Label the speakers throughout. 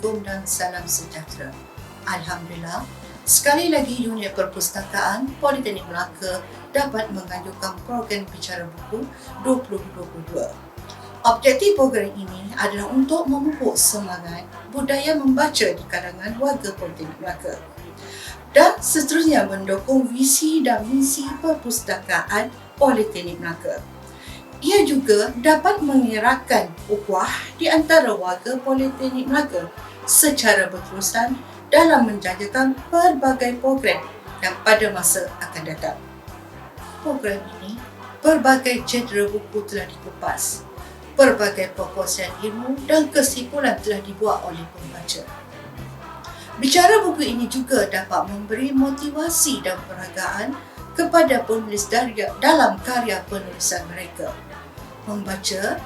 Speaker 1: Assalamualaikum dan salam sejahtera. Alhamdulillah, sekali lagi Unit Perpustakaan Politeknik Melaka dapat menganjurkan program Bicara Buku 2022. Objektif program ini adalah untuk memupuk semangat budaya membaca di kalangan warga Politeknik Melaka dan seterusnya mendukung visi dan misi Perpustakaan Politeknik Melaka. Ia juga dapat mengeratkan ukhuwah di antara warga Politeknik Melaka secara berterusan dalam menjajakan pelbagai program dan pada masa akan datang. Program ini, pelbagai genre buku telah dikupas, pelbagai proporsian ilmu dan kesimpulan telah dibuat oleh pembaca. Bicara buku ini juga dapat memberi motivasi dan penghargaan kepada penulis dalam karya penulisan mereka. Membaca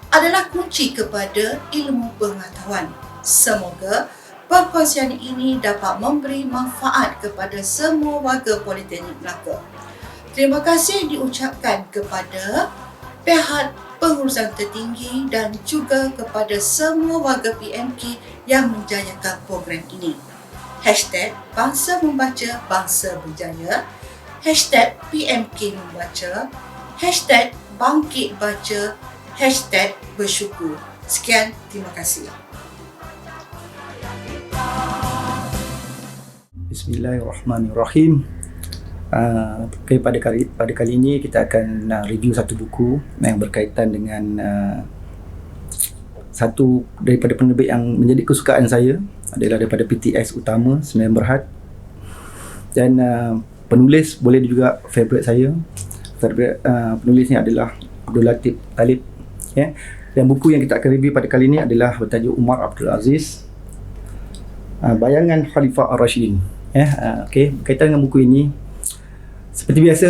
Speaker 1: adalah kunci kepada ilmu pengetahuan. Semoga perkongsian ini dapat memberi manfaat kepada semua warga Politeknik Melaka. Terima kasih diucapkan kepada pihak pengurusan tertinggi dan juga kepada semua warga PMK yang menjayakan program ini. #Bangsa Membaca Bangsa Berjaya, #PMK Membaca, #Bangkit Baca, #Bersyukur. Sekian, terima kasih.
Speaker 2: Bismillahirrahmanirrahim. Pada kali ini kita akan review satu buku yang berkaitan dengan satu daripada penerbit yang menjadi kesukaan saya, adalah daripada PTS Utama Sembilan Berhad, dan penulis boleh juga favourite saya. Penulisnya adalah Abdul Latif Talib, ya. Dan buku yang kita akan review pada kali ini adalah bertajuk Umar Abdul Aziz, Bayangan Khalifah Ar-Rashidin, ya. Berkaitan dengan buku ini, seperti biasa,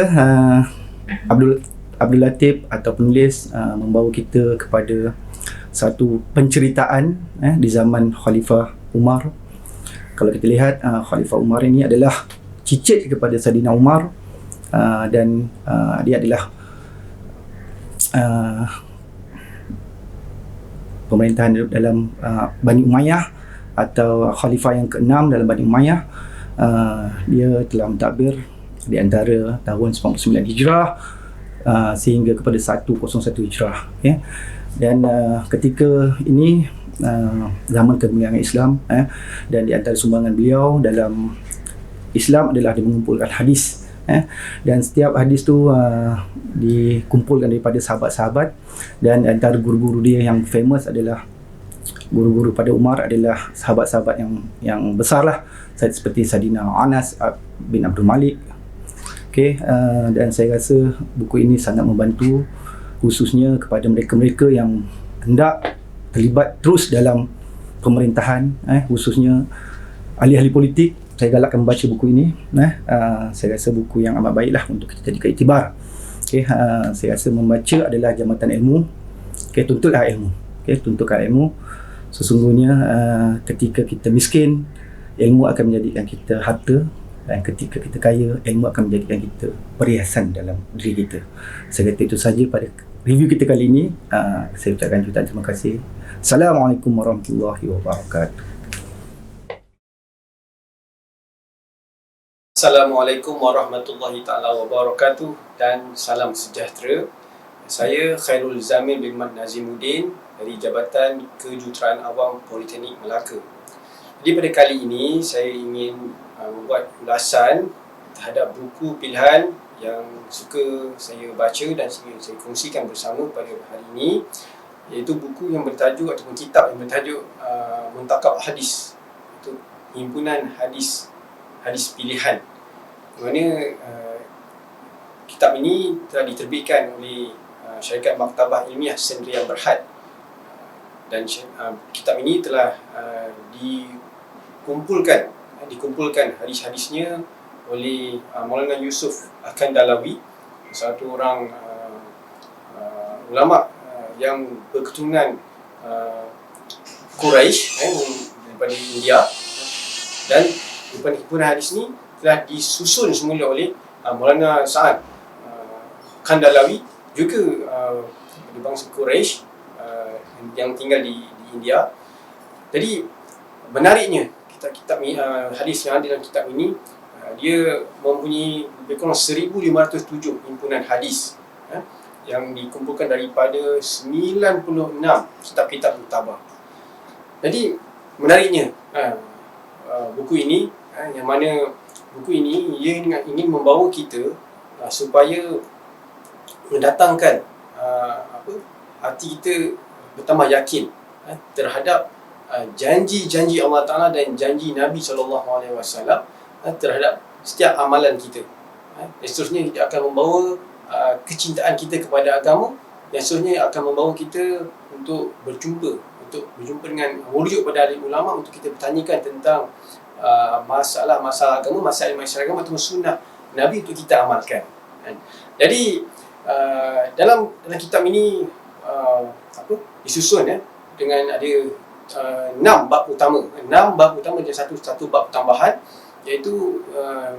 Speaker 2: Abdul Latif atau penulis membawa kita kepada satu penceritaan di zaman Khalifah Umar. Kalau kita lihat, Khalifah Umar ini adalah cicit kepada Saidina Umar, dan dia adalah pemerintahan dalam Bani Umayyah atau Khalifah yang ke-6 dalam Bani Umayyah. Dia telah mentadbir di antara tahun 99 Hijrah sehingga kepada 101 Hijrah, ya. Dan ketika ini zaman kemuliaan Islam, dan di antara sumbangan beliau dalam Islam adalah dia mengumpulkan hadis, dan setiap hadis tu dikumpulkan daripada sahabat-sahabat, dan antara guru-guru dia yang famous adalah guru-guru pada Umar adalah sahabat-sahabat yang besar lah, seperti Saidina Anas bin Abdul Malik. Dan saya rasa buku ini sangat membantu, khususnya kepada mereka-mereka yang hendak terlibat terus dalam pemerintahan, khususnya ahli-ahli politik. Saya galakkan membaca buku ini. Saya rasa buku yang amat baiklah untuk kita jadikan iktibar. Saya rasa membaca adalah jambatan ilmu. Tuntutlah ilmu. Tuntutkan ilmu. Sesungguhnya ketika kita miskin, ilmu akan menjadikan kita harta, dan ketika kita kaya, ilmu akan menjadikan kita perhiasan dalam diri kita. Saya kata itu saja pada review kita kali ini. Saya ucapkan jutaan terima kasih. Assalamualaikum warahmatullahi wabarakatuh.
Speaker 3: Assalamualaikum warahmatullahi ta'ala wabarakatuh dan salam sejahtera. Saya Khairul Zamil bin Mat Nazimuddin dari Jabatan Kejuruteraan Awam Politeknik Melaka. Jadi pada kali ini saya ingin membuat ulasan terhadap buku pilihan yang suka saya baca dan saya kongsikan bersama pada hari ini, iaitu buku yang bertajuk ataupun kitab yang bertajuk Muntakab Hadis, itu himpunan hadis pilihan. Di mana kitab ini telah diterbitkan oleh Syarikat Maktabah Ilmiah Sendirian Berhad, dan kitab ini telah dikumpulkan hadis-hadisnya oleh Maulana Yusuf Kandalawi, satu orang ulama yang berketurunan Quraisy daripada India, dan himpunan hadis ini telah disusun semula oleh Maulana Sa'ad Kandalawi, juga dari bangsa Quraisy yang tinggal di India. Jadi menariknya kitab hadis yang ada dalam kitab ini, dia mempunyai lebih kurang 1507 himpunan hadis yang dikumpulkan daripada 96 kitab muktabar. Jadi menariknya buku ini, yang mana buku ini ia ingin membawa kita supaya mendatangkan hati kita bertambah yakin terhadap janji-janji Allah Ta'ala dan janji Nabi SAW terhadap setiap amalan kita. Dan seterusnya dia akan membawa kecintaan kita kepada agama, dan seterusnya akan membawa kita untuk berjumpa dengan merujuk pada ahli ulama untuk kita bertanyakan tentang masalah agama, masalah agama atau sunnah Nabi untuk kita amalkan. Jadi dalam kitab ini disusun dengan ada 6 bab utama. 6 bab utama dan satu bab tambahan, iaitu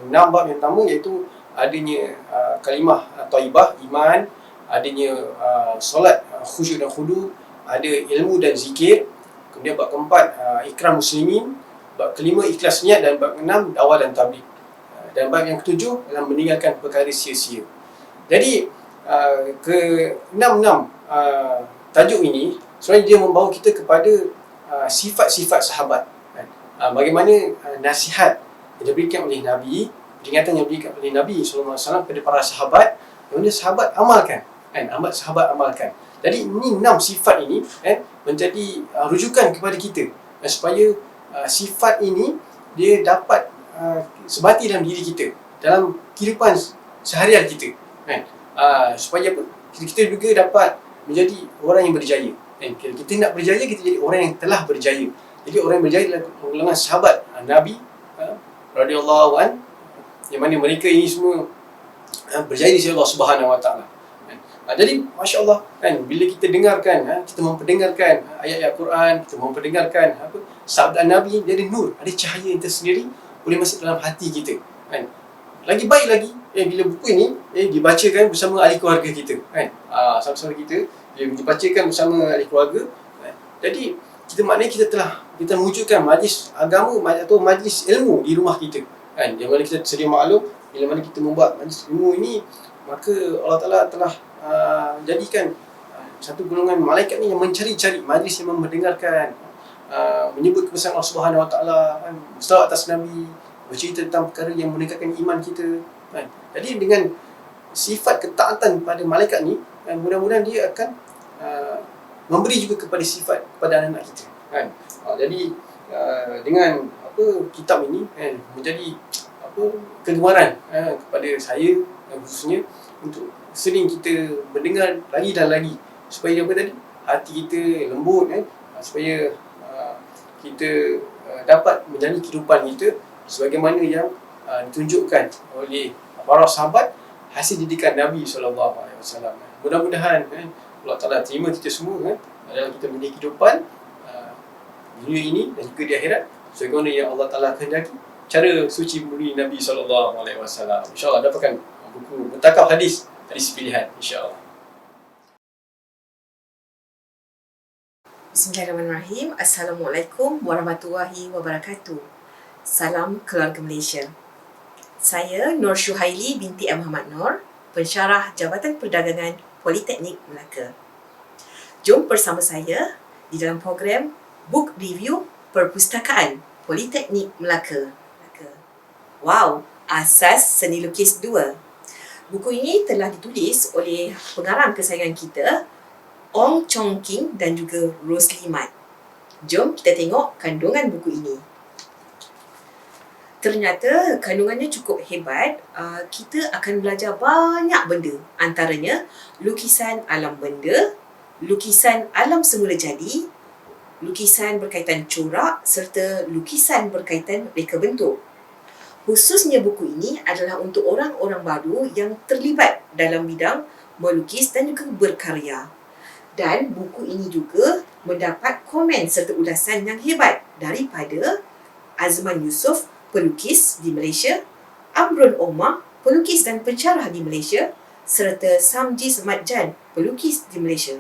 Speaker 3: 6 bab yang pertama iaitu adanya kalimah thayyibah, iman, adanya solat khusyuk dan khudu, ada ilmu dan zikir, kemudian bab keempat ikram muslimin, bab kelima ikhlas niat, dan bab keenam dakwah dan tabligh, dan bab yang ketujuh adalah meninggalkan perkara sia-sia. Jadi ke-6 tajuk ini sebenarnya dia membawa kita kepada sifat-sifat sahabat. Bagaimana nasihat yang diberikan oleh Nabi, peringatan yang diberikan oleh Nabi SAW kepada para sahabat, yang mana sahabat amalkan. Sahabat amalkan. Jadi ini 6 sifat ini menjadi rujukan kepada kita, supaya sifat ini dia dapat sebati dalam diri kita, dalam kehidupan seharian kita, supaya apa? Kita juga dapat menjadi orang yang berjaya. Kalau kita nak berjaya, kita jadi orang yang telah berjaya. Jadi orang yang berjaya adalah golongan sahabat Nabi radhiyallahu an, yang mana mereka ini semua berjaya di sisi Allah Subhanahu Wa Taala. Jadi masya-Allah bila kita dengarkan, kita memperdengarkan ayat-ayat Quran, kita memperdengarkan sabda Nabi, dia ada nur, ada cahaya yang tersendiri boleh masuk dalam hati kita. Lagi baik lagi bila buku ini dibacakan bersama ahli keluarga kita, sama-sama kita dibacakan bersama ahli keluarga. Jadi maknanya kita mewujudkan majlis agama atau majlis ilmu di rumah kita, yang mana kita sedia maklum, bila mana kita membuat majlis ilmu ini, maka Allah Ta'ala telah jadikan satu golongan malaikat ni yang mencari-cari majlis yang mendengarkan, menyebut kebesaran Allah Subhanahu Wa Taala, berselawat atas Nabi, bercerita tentang perkara yang meningkatkan iman kita. Jadi dengan sifat ketaatan pada malaikat ni, mudah-mudahan dia akan memberi juga kepada sifat kepada anak-anak kita. Jadi dengan kitab ini menjadi kegemaran kepada saya, khususnya untuk sering kita mendengar lagi dan lagi, supaya hati kita lembut, supaya kita dapat menjalani kehidupan kita sebagaimana yang ditunjukkan oleh para sahabat hasil didikan Nabi SAW. Mudah-mudahan Allah Ta'ala terima kita semua dalam kita menjalani kehidupan di dunia ini dan juga di akhirat sebagaimana yang Allah Ta'ala kehendaki, cara suci mulia Nabi SAW. InsyaAllah dapatkan buku Mutakaf Hadis pilihan, insyaAllah.
Speaker 4: Bismillahirrahmanirrahim. Assalamualaikum warahmatullahi wabarakatuh. Salam keluarga Malaysia. Saya Nur Syuhaili binti M. Muhammad Nur, pensyarah Jabatan Perdagangan Politeknik Melaka. Jom bersama saya di dalam program Book Review Perpustakaan Politeknik Melaka. Wow, Asas Seni Lukis 2. Buku ini telah ditulis oleh pengarang kesayangan kita, Ong Chong King dan juga Rosli Mat. Jom kita tengok kandungan buku ini. Ternyata kandungannya cukup hebat. Kita akan belajar banyak benda. Antaranya lukisan alam benda, lukisan alam semula jadi, lukisan berkaitan corak serta lukisan berkaitan reka bentuk. Khususnya buku ini adalah untuk orang-orang baru yang terlibat dalam bidang melukis dan juga berkarya. Dan buku ini juga mendapat komen serta ulasan yang hebat daripada Azman Yusof, pelukis di Malaysia, Amrul Omar, pelukis dan pensyarah di Malaysia, serta Samjiz Matjan, pelukis di Malaysia.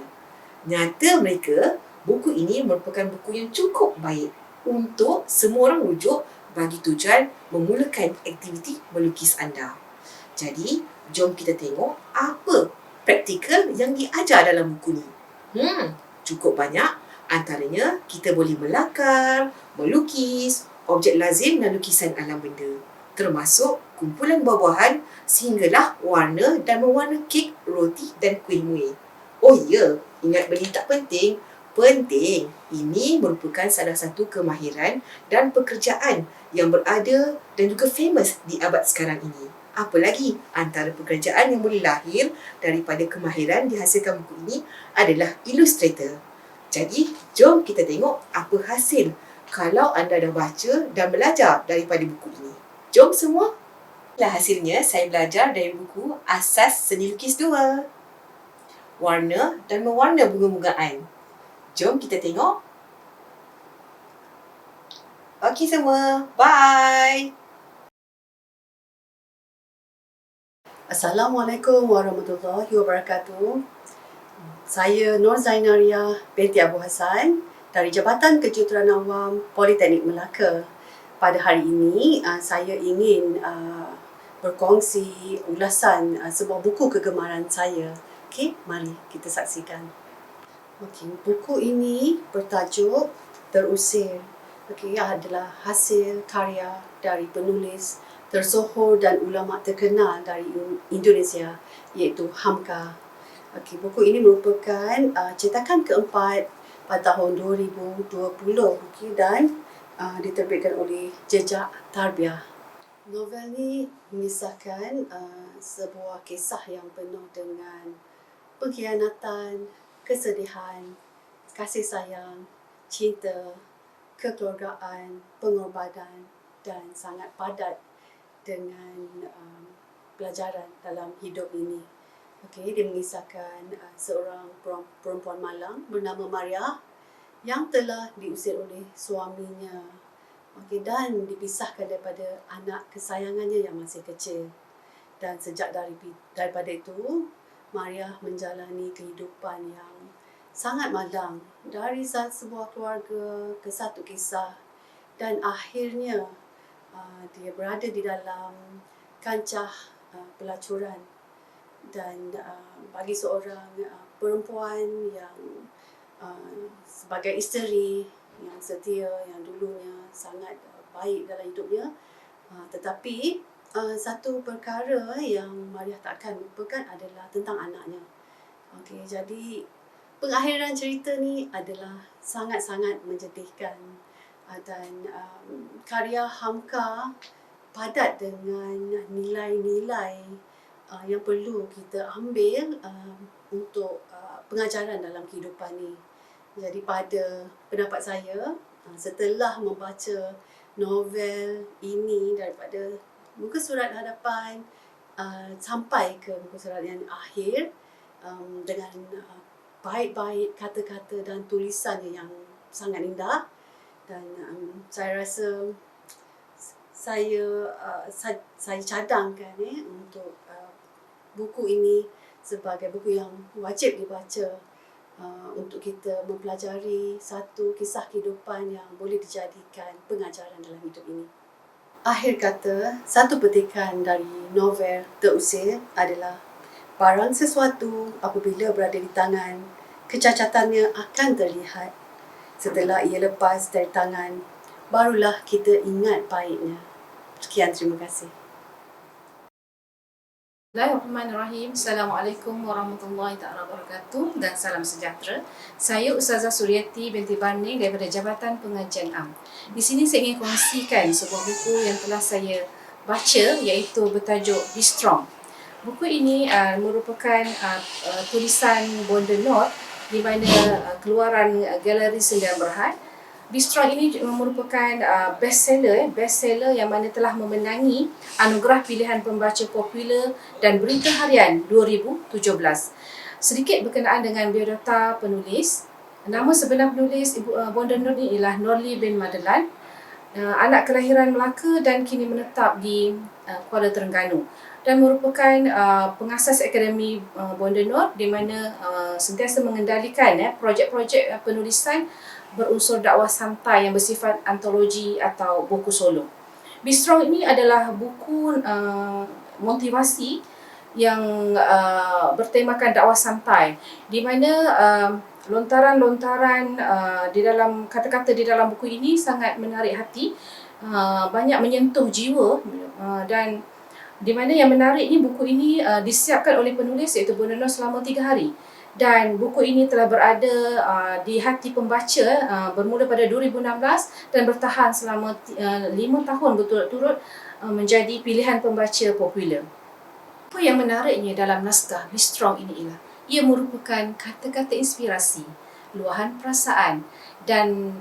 Speaker 4: Nyata mereka, buku ini merupakan buku yang cukup baik. untuk semua orang rujuk bagi tujuan memulakan aktiviti melukis anda. Jadi, jom kita tengok apa praktikal yang diajar dalam buku ni. Cukup banyak. Antaranya, kita boleh melakar, melukis, objek lazim dan lukisan alam benda. Termasuk kumpulan buah-buahan sehinggalah warna dan mewarna kek, roti dan kuih muih. Oh ya, ingat benda tak penting? Penting. Ini merupakan salah satu kemahiran dan pekerjaan yang berada dan juga famous di abad sekarang ini. Apa lagi? Antara pekerjaan yang boleh lahir daripada kemahiran dihasilkan buku ini adalah ilustrator. Jadi, jom kita tengok apa hasil kalau anda dah baca dan belajar daripada buku ini. Jom semua. Inilah hasilnya saya belajar dari buku Asas Seni Lukis 2. Warna dan mewarna bunga-bungaan. Jom kita tengok. Okey semua. Bye.
Speaker 5: Assalamualaikum warahmatullahi wabarakatuh. Saya Nur Zainaria binti Abu Hassan dari Jabatan Kejuruteraan Awam Politeknik Melaka. Pada hari ini, saya ingin berkongsi ulasan sebuah buku kegemaran saya. Okey, mari kita saksikan. Okey, buku ini bertajuk Terusir. Okey, adalah hasil karya dari penulis tersohor dan ulama terkenal dari Indonesia, iaitu Hamka. Okey, buku ini merupakan cetakan keempat pada tahun 2020, okey, dan diterbitkan oleh Jejak Tarbiyah. Novel ini mengisahkan sebuah kisah yang penuh dengan pengkhianatan, kesedihan, kasih sayang, cinta, kekeluargaan, pengorbanan dan sangat padat dengan pelajaran dalam hidup ini. Okey, dia mengisahkan seorang perempuan malang bernama Maria yang telah diusir oleh suaminya. Okey, dan dipisahkan daripada anak kesayangannya yang masih kecil. Dan sejak daripada itu, Maria menjalani kehidupan yang sangat malang dari sebuah keluarga ke satu kisah, dan akhirnya dia berada di dalam kancah pelacuran. Dan bagi seorang perempuan yang sebagai isteri yang setia, yang dulunya sangat baik dalam hidupnya, tetapi satu perkara yang Maria takkan lupakan adalah tentang anaknya. Okey, jadi pengakhiran cerita ni adalah sangat-sangat menyedihkan, dan karya Hamka padat dengan nilai-nilai yang perlu kita ambil untuk pengajaran dalam kehidupan ni. Jadi pada pendapat saya, setelah membaca novel ini daripada muka surat hadapan sampai ke muka surat yang akhir, dengan baik-baik kata-kata dan tulisannya yang sangat indah, dan saya rasa saya cadangkan untuk buku ini sebagai buku yang wajib dibaca untuk kita mempelajari satu kisah kehidupan yang boleh dijadikan pengajaran dalam hidup ini. Akhir kata, satu petikan dari novel Terusir adalah barang sesuatu apabila berada di tangan, kecacatannya akan terlihat. Setelah ia lepas dari tangan, barulah kita ingat baiknya. Sekian, terima kasih.
Speaker 6: Bismillahirrahmanirrahim. Assalamualaikum warahmatullahi wabarakatuh dan salam sejahtera. Saya Ustazah Suryati binti Barni daripada Jabatan Pengajian Am. Di sini saya ingin kongsikan sebuah buku yang telah saya baca, iaitu bertajuk Be Strong. Buku ini merupakan tulisan Bonda Note di mana keluaran Galeri Sembilan Berhad. Be Strong ini merupakan bestseller yang mana telah memenangi anugerah pilihan pembaca popular dan berita harian 2017. Sedikit berkenaan dengan biodata penulis. Nama sebenar penulis Bonda Note ini ialah Nurli bin Madelan, anak kelahiran Melaka dan kini menetap di Kuala Terengganu, dan merupakan pengasas Akademi Bonda Note di mana sentiasa mengendalikan projek-projek penulisan berunsur dakwah santai yang bersifat antologi atau buku solo. Be Strong ini adalah buku motivasi yang bertemakan dakwah santai, di mana lontaran-lontaran di dalam kata-kata di dalam buku ini sangat menarik hati, banyak menyentuh jiwa, dan di mana yang menariknya buku ini disiapkan oleh penulis iaitu Bonono selama 3 hari. Dan buku ini telah berada di hati pembaca bermula pada 2016 dan bertahan selama 5 tahun berturut-turut menjadi pilihan pembaca popular. Apa yang menariknya dalam naskah Be Strong ini ialah ia merupakan kata-kata inspirasi, luahan perasaan dan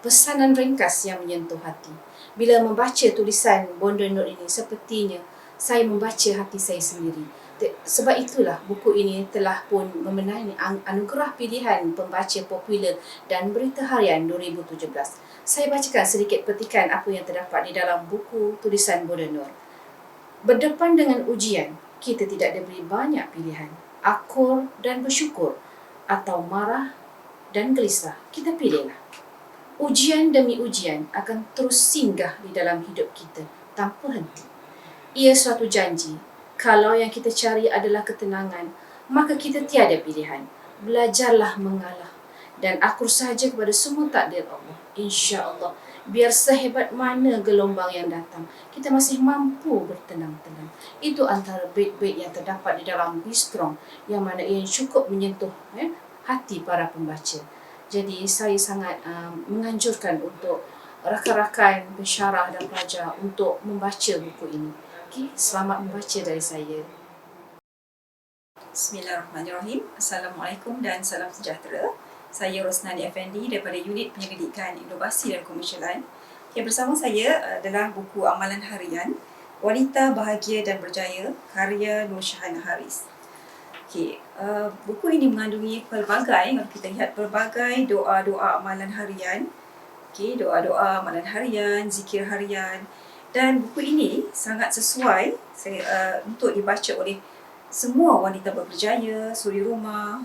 Speaker 6: pesanan ringkas yang menyentuh hati. Bila membaca tulisan Bonono ini, sepertinya saya membaca hati saya sendiri. Sebab itulah buku ini telah pun memenangi anugerah pilihan pembaca popular dan berita harian 2017. Saya bacakan sedikit petikan apa yang terdapat di dalam buku tulisan Bonono. Berdepan dengan ujian, kita tidak diberi banyak pilihan. Akur dan bersyukur atau marah dan gelisah, kita pilihlah. Ujian demi ujian akan terus singgah di dalam hidup kita tanpa henti. Ia suatu janji. Kalau yang kita cari adalah ketenangan, maka kita tiada pilihan. Belajarlah mengalah dan akur saja kepada semua takdir Allah. InsyaAllah, biar sehebat mana gelombang yang datang, kita masih mampu bertenang-tenang. Itu antara bait-bait yang terdapat di dalam Be Strong, yang mana ia cukup menyentuh hati para pembaca. Jadi saya sangat menganjurkan untuk rakan-rakan pensyarah dan pelajar untuk membaca buku ini. Okay, selamat membaca dari saya.
Speaker 7: Bismillahirrahmanirrahim. Assalamualaikum dan salam sejahtera. Saya Rosnani Effendi daripada Unit Penyelidikan Inovasi dan Komersialan. Yang bersama saya adalah buku amalan harian Wanita Bahagia dan Berjaya karya Nur Syahana Haris. Buku ini mengandungi pelbagai, kalau kita lihat pelbagai doa-doa amalan harian. Doa-doa amalan harian, zikir harian. Dan buku ini sangat sesuai untuk dibaca oleh semua wanita berjaya, suri rumah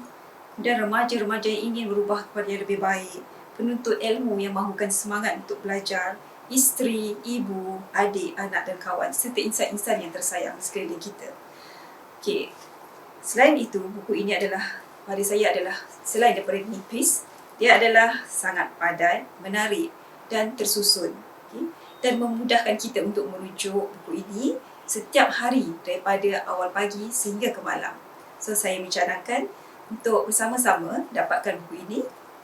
Speaker 7: dan remaja-remaja yang ingin berubah kepada yang lebih baik, penuntut ilmu yang mahukan semangat untuk belajar, isteri, ibu, adik, anak dan kawan serta insan-insan yang tersayang sekeliling kita. Selain itu, buku ini adalah, pada saya adalah, selain daripada nipis, dia adalah sangat padat, menarik dan tersusun. Dan memudahkan kita untuk merujuk buku ini setiap hari daripada awal pagi sehingga ke malam. So, saya mencanangkan untuk bersama-sama dapatkan buku ini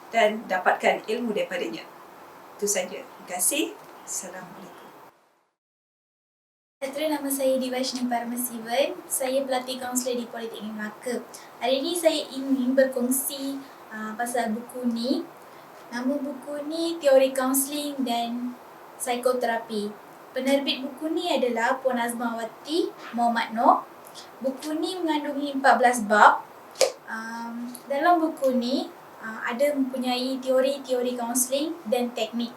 Speaker 7: dan dapatkan ilmu daripadanya. Itu saja. Terima kasih. Assalamualaikum.
Speaker 8: Nama saya Divashni Paramasivan. Saya pelatih kaunselor di Politeknik Melaka. Hari ini saya ingin berkongsi pasal buku ni. Nama buku ni Teori Kaunseling dan Psikoterapi. Penerbit buku ni adalah Puan Azmawati Muhammad Noor. Buku ni mengandungi 14 bab. Dalam buku ni ada mempunyai teori-teori kaunseling dan teknik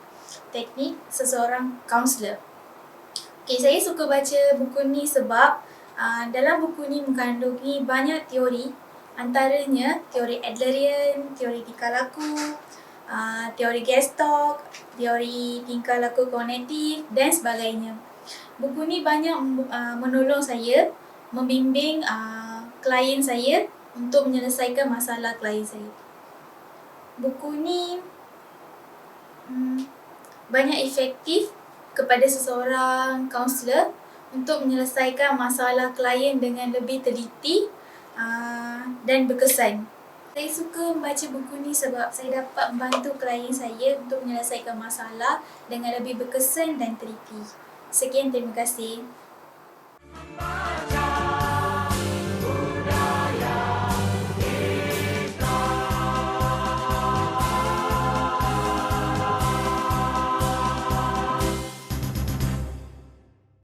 Speaker 8: seseorang kaunselor. Saya suka baca buku ni sebab dalam buku ni mengandungi banyak teori, antaranya teori Adlerian, teori tingkah laku, teori Gestalt, teori tingkah laku kognitif dan sebagainya. Buku ni banyak menolong saya, membimbing klien saya untuk menyelesaikan masalah klien saya. Buku ni banyak efektif kepada seseorang kaunselor untuk menyelesaikan masalah klien dengan lebih teliti dan berkesan. Saya suka membaca buku ni sebab saya dapat membantu klien saya untuk menyelesaikan masalah dengan lebih berkesan dan teliti. Sekian, terima kasih.